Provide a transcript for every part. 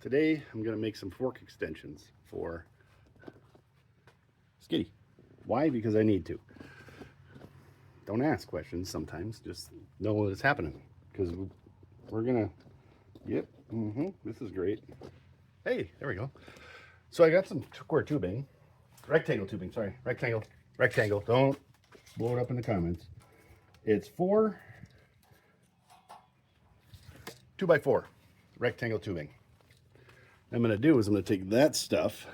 Today I'm going to make some fork extensions for Skitty. Why? Because I need to. Don't ask questions sometimes, just know what is happening. Because we're going to, yep, this is great. Hey, there we go. So I got some square tubing, rectangle tubing, sorry, rectangle, don't blow it up in the comments. It's 2x4 rectangle tubing. What I'm going to do is I'm going to take that stuff,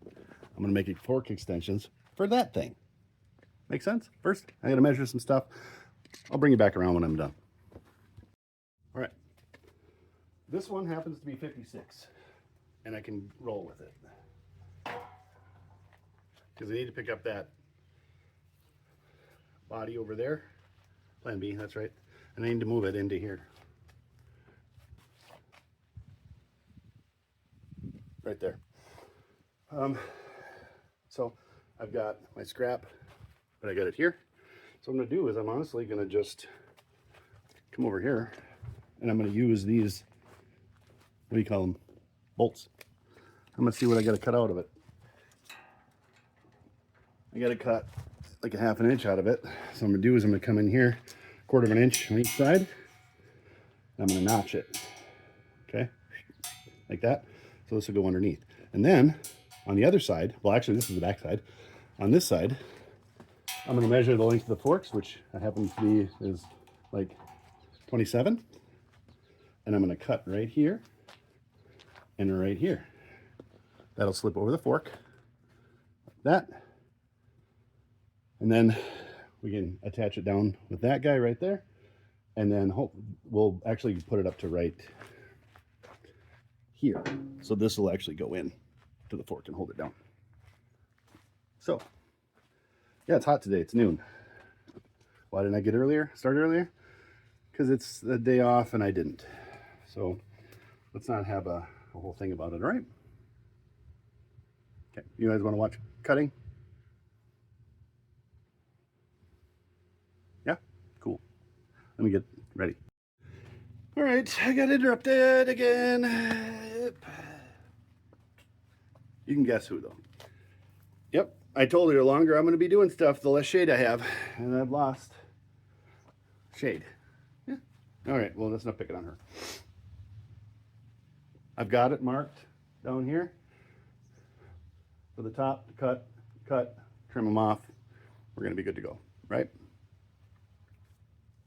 I'm going to make fork extensions for that thing. Make sense? First, I'm going to measure some stuff. I'll bring you back around when I'm done. All right. This one happens to be 56, and I can roll with it. Because I need to pick up that body over there. Plan B, that's right. And I need to move it into here. Right there. So I've got my scrap, but I got it here. So what I'm gonna do is I'm honestly gonna just come over here and I'm gonna use these, what do you call them? Bolts. I'm gonna see what I gotta cut out of it. I gotta cut like a half an inch out of it. So what I'm gonna do is I'm gonna come in here, 1/4 of an inch on each side. I'm gonna notch it, okay? Like that. So this will go underneath. And then on the other side, well actually this is the back side. On this side, I'm gonna measure the length of the forks, which happens to be is like 27. And I'm gonna cut right here and right here. That'll slip over the fork, like that. And then we can attach it down with that guy right there. And then we'll actually put it up to right here. So this will actually go in to the fork and hold it down. So, yeah, it's hot today. It's noon. Why didn't I start earlier? Because it's the day off and I didn't. So let's not have a whole thing about it, all right? Okay, you guys want to watch cutting? Yeah, cool. Let me get ready. All right, I got interrupted again. Yep. You can guess who though. Yep, I told her the longer I'm going to be doing stuff, the less shade I have, and I've lost shade. Yeah. All right, well, let's not pick it on her. I've got it marked down here for the top, cut, trim them off. We're going to be good to go, right?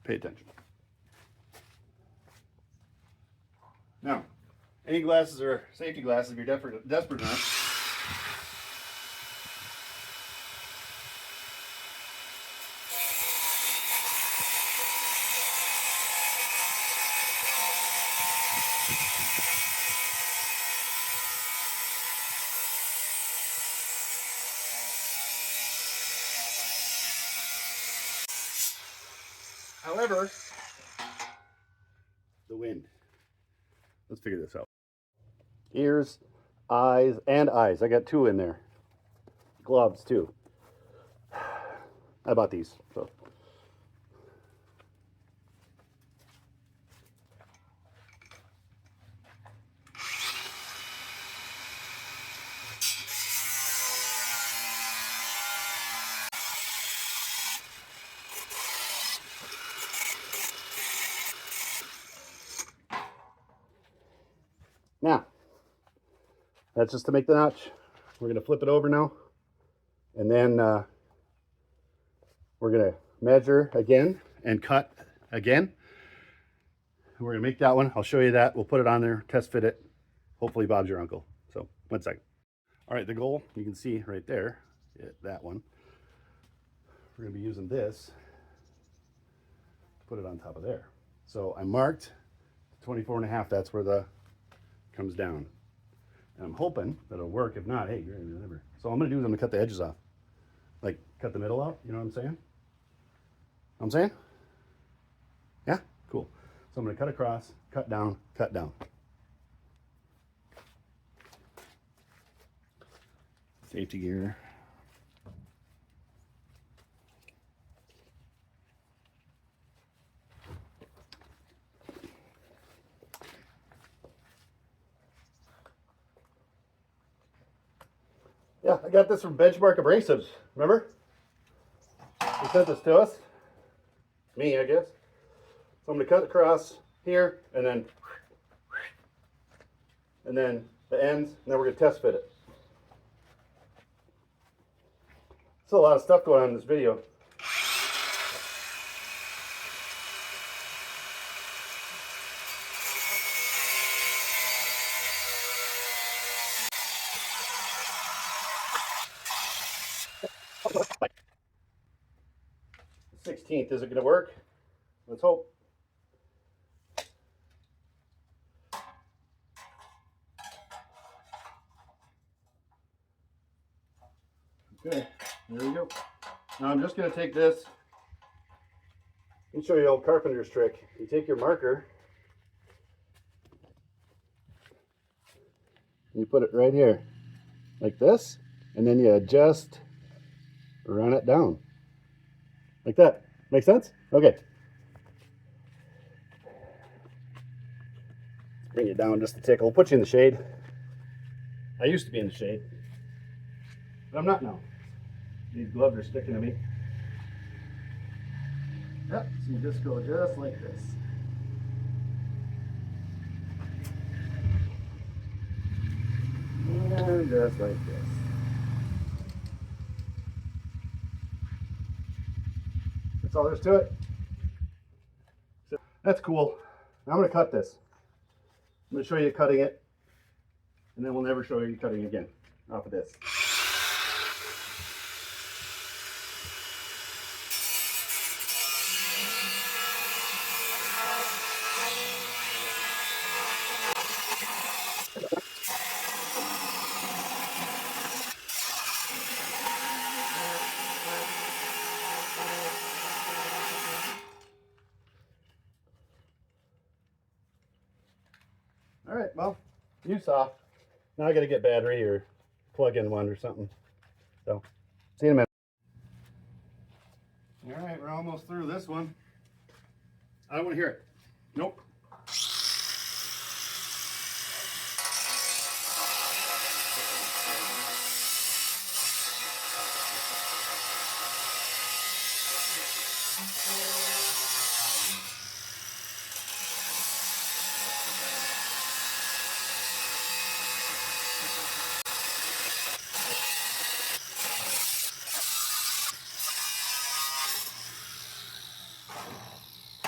Pay attention. Now, any glasses or safety glasses if you're desperate enough. However, the wind. Let's figure this out. Ears, eyes, and eyes. I got 2 in there. Gloves too. I bought these, so. Now, that's just to make the notch. We're going to flip it over now. And then we're going to measure again and cut again. And we're going to make that one. I'll show you that. We'll put it on there, test fit it. Hopefully Bob's your uncle. So, 1 second. All right, the goal, you can see right there, that one. We're going to be using this to put it on top of there. So I marked 24.5. That's where the comes down. And I'm hoping that it'll work. If not, hey, whatever. So what I'm gonna do is I'm gonna cut the edges off. Like cut the middle out, you know what I'm saying? I'm saying? Yeah? Cool. So I'm gonna cut across, cut down, cut down. Safety gear. Yeah, I got this from Benchmark Abrasives. Remember? They sent this to us. Me, I guess. So I'm going to cut across here and then the ends, and then we're going to test fit it. There's a lot of stuff going on in this video. The 16th, is it going to work? Let's hope. Okay, there we go. Now I'm just going to take this and show you an old carpenter's trick. You take your marker and you put it right here, like this, and then you just run it down, like that. Make sense? Okay. Let's bring it down just a tickle. We'll put you in the shade. I used to be in the shade, but I'm not now. These gloves are sticking to me. Yep, so you just go just like this. And just like this. That's all there is to it. So that's cool. Now I'm going to cut this. I'm going to show you cutting it, and then we'll never show you cutting again off of this. All right, well, you saw. Now I got to get battery or plug in one or something. So, see you in a minute. All right, we're almost through this one. I don't want to hear it. Nope.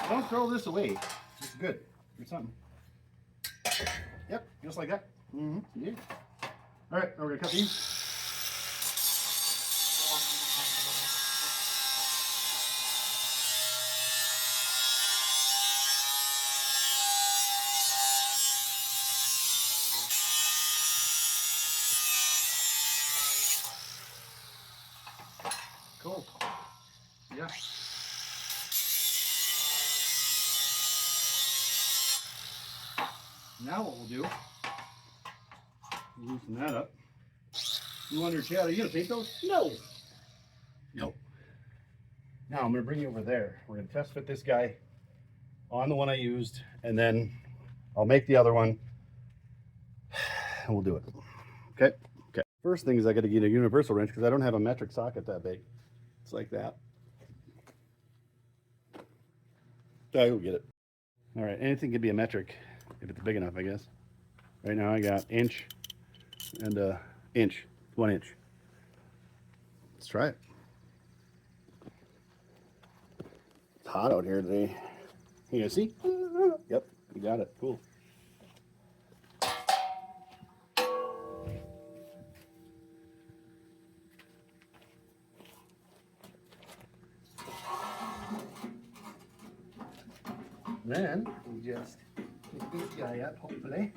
Don't throw this away. It's good. Or something. Yep, just like that. Yeah. All right, now we're gonna cut these. Cool. Yeah. Now what we'll do, loosen that up. You wonder, Chad, are you gonna paint those? No. No. Now I'm gonna bring you over there. We're gonna test fit this guy on the one I used, and then I'll make the other one, and we'll do it. Okay. Okay. First thing is I got to get a universal wrench because I don't have a metric socket that big. It's like that. I will get it. All right. Anything can be a metric if it's big enough, I guess. Right now I got inch and inch, 1 inch. Let's try it. It's hot out here today. You guys see? Yep, you got it. Cool. Then we just pick this guy up, hopefully.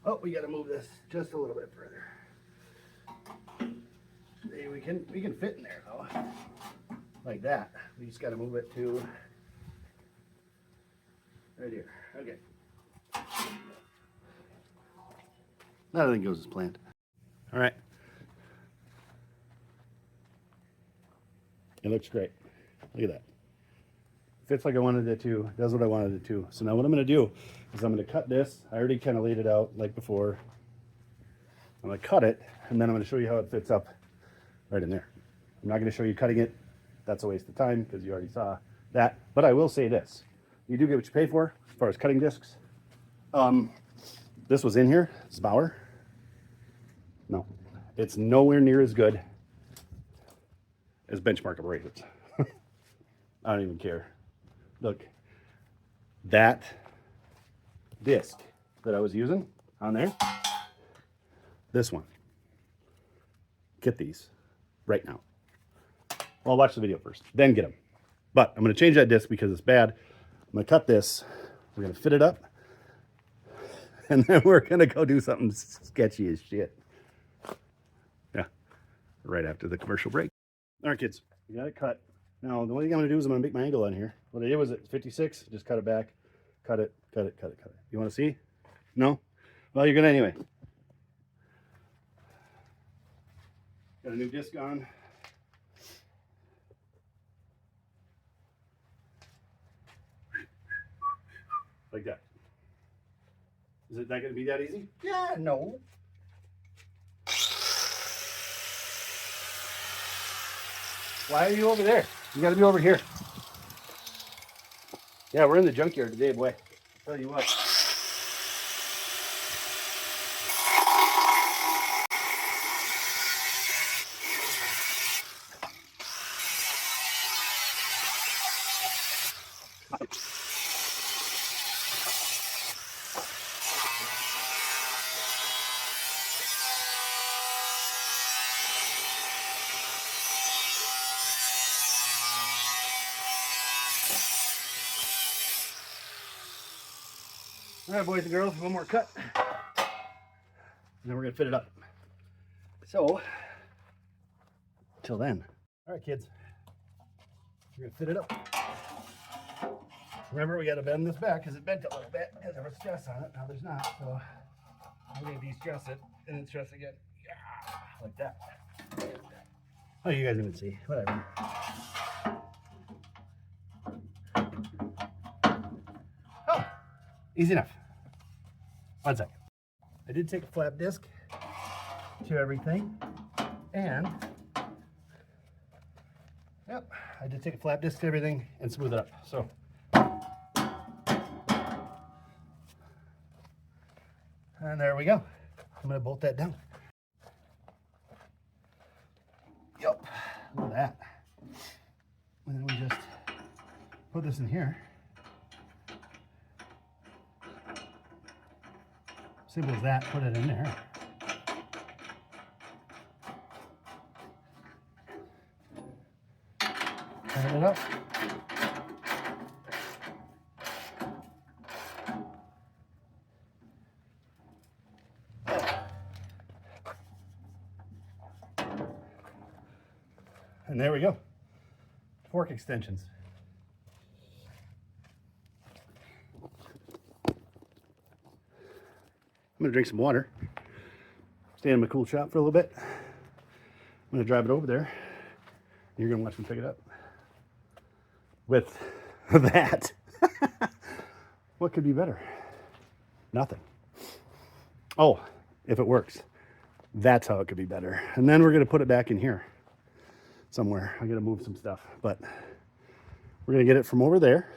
Oh, we got to move this just a little bit further. See, we can fit in there though, like that. We just got to move it to right here. Okay. Nothing goes as planned. All right. It looks great. Look at that. Fits like I wanted it to, does what I wanted it to. So now what I'm going to do is I'm going to cut this. I already kind of laid it out like before. I'm going to cut it, and then I'm going to show you how it fits up right in there. I'm not going to show you cutting it. That's a waste of time because you already saw that. But I will say this. You do get what you pay for as far as cutting discs. This was in here. It's Bauer. No, it's nowhere near as good as Benchmark abrasives. I don't even care. Look, that disc that I was using on there, this one. Get these right now. Well, watch the video first, then get them. But I'm going to change that disc because it's bad. I'm going to cut this. We're going to fit it up. And then we're going to go do something sketchy as shit. Yeah, right after the commercial break. All right, kids, we got it cut. Now, the only thing I'm going to do is I'm going to make my angle on here. What I did was at 56, just cut it back, cut it, cut it, cut it, cut it. You want to see? No? Well, you're going to anyway. Got a new disc on. Like that. Is it not going to be that easy? Yeah, no. Why are you over there? You got to be over here. Yeah, we're in the junkyard today, boy. Tell you what. All right, boys and girls, one more cut. And then we're going to fit it up. So, till then. All right, kids. We're going to fit it up. Remember, we got to bend this back because it bent a little bit because there was stress on it. Now there's not. So, I'm going to de-stress it and then stress again. Yeah, like that. Oh, you guys didn't see. Whatever. Oh, easy enough. 1 second. I did take a flat disc to everything, and yep, I did take a flat disc to everything and smooth it up. So, and there we go. I'm gonna bolt that down. Yep, look at that. And then we just put this in here. Simple as that, put it in there. Turn it up. And there we go. Fork extensions. I'm gonna drink some water, stay in my cool shop for a little bit. I'm gonna drive it over there. You're gonna watch me pick it up with that. What could be better? Nothing. Oh, if it works, that's how it could be better. And then we're gonna put it back in here somewhere. I gotta move some stuff, but we're gonna get it from over there.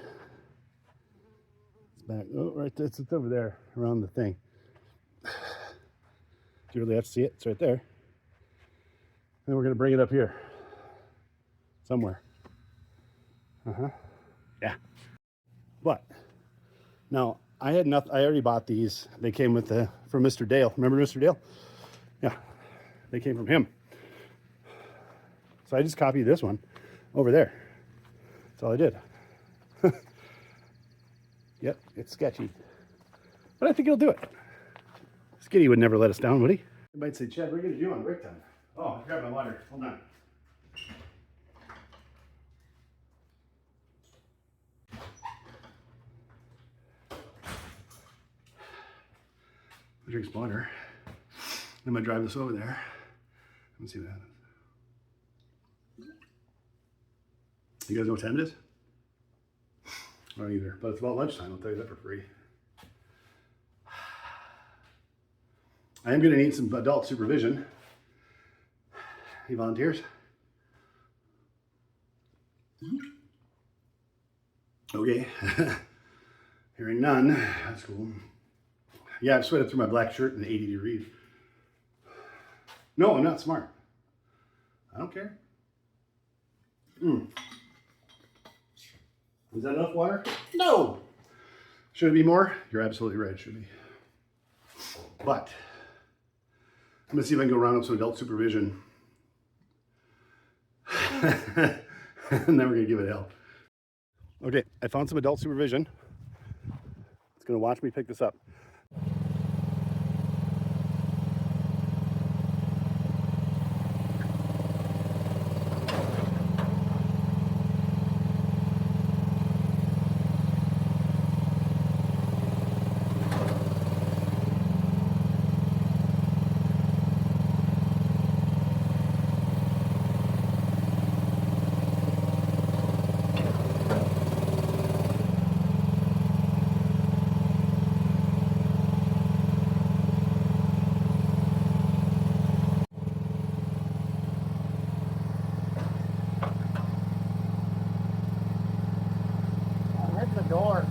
It's back. Oh, right there. It's over there around the thing. Do you really have to see it? It's right there. And we're going to bring it up here somewhere. Yeah. But now I had nothing. I already bought these. They came with from Mr. Dale. Remember Mr. Dale? Yeah. They came from him. So I just copied this one over there. That's all I did. Yep, it's sketchy. But I think it'll do it. Skitty would never let us down, would he? You might say, Chad, what are you going to do on break time? Oh, grab my water. Hold on. I'll drink some water. I'm going to drive this over there and see what happens. You guys know what time it is? I don't either, but it's about lunchtime. I'll tell you that for free. I am going to need some adult supervision. Any volunteers? Okay. Hearing none. That's cool. Yeah, I've sweated through my black shirt in 80 degrees. No, I'm not smart. I don't care. Is that enough water? No. Should it be more? You're absolutely right, it should be. But I'm gonna see if I can go round up some adult supervision. And then we're gonna give it hell. Okay, I found some adult supervision. It's gonna watch me pick this up. Hit the door.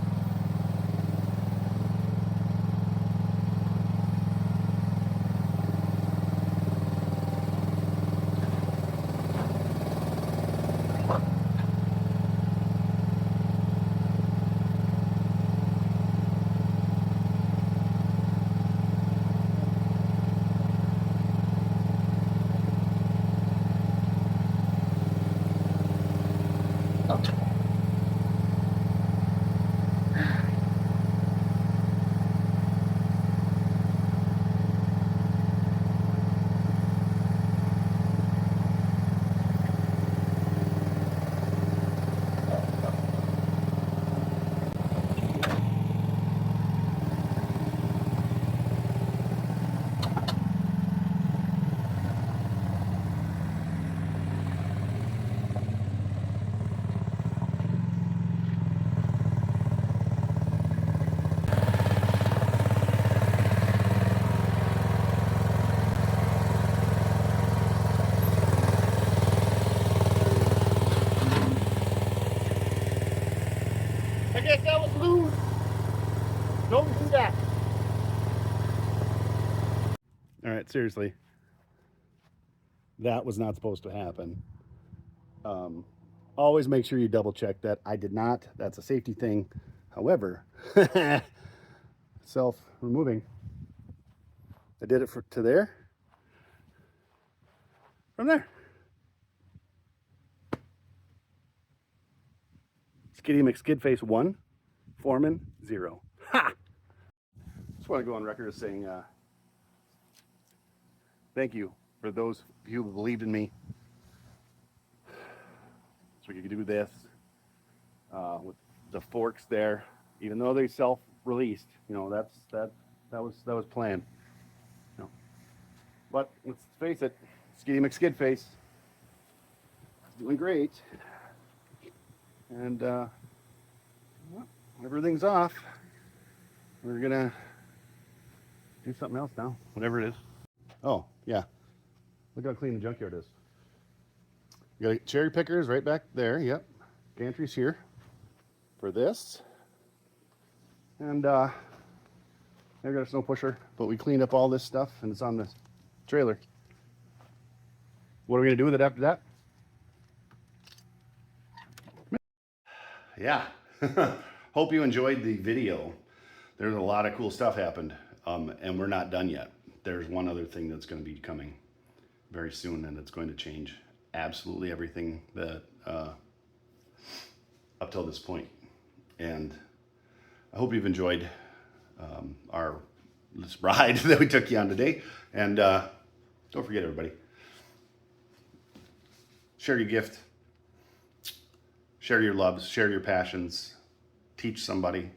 I guess that was loose. Don't do that. All right, seriously. That was not supposed to happen. Always make sure you double check that. I did not. That's a safety thing. However, self-removing. I did it to there. From there. Skiddy McSkid face 1, Foreman 0. Ha! Just want to go on record as saying thank you for those of you who believed in me. So we could do this with the forks there, even though they self-released. You know, that was planned. You know. But let's face it, Skiddy McSkid face is doing great. And well, everything's off. We're gonna do something else now, whatever it is. Oh yeah, look how clean the junkyard is. You got cherry pickers right back there. Yep, gantry's here for this, and I got a snow pusher, but we cleaned up all this stuff and it's on the trailer. What are we gonna do with it after that? Yeah. Hope you enjoyed the video. There's a lot of cool stuff happened, and we're not done yet. There's one other thing that's going to be coming very soon, and it's going to change absolutely everything that up till this point. And I hope you've enjoyed this ride that we took you on today. And don't forget, everybody, share your gift. Share your loves, share your passions, teach somebody,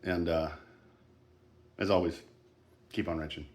and as always, keep on wrenching.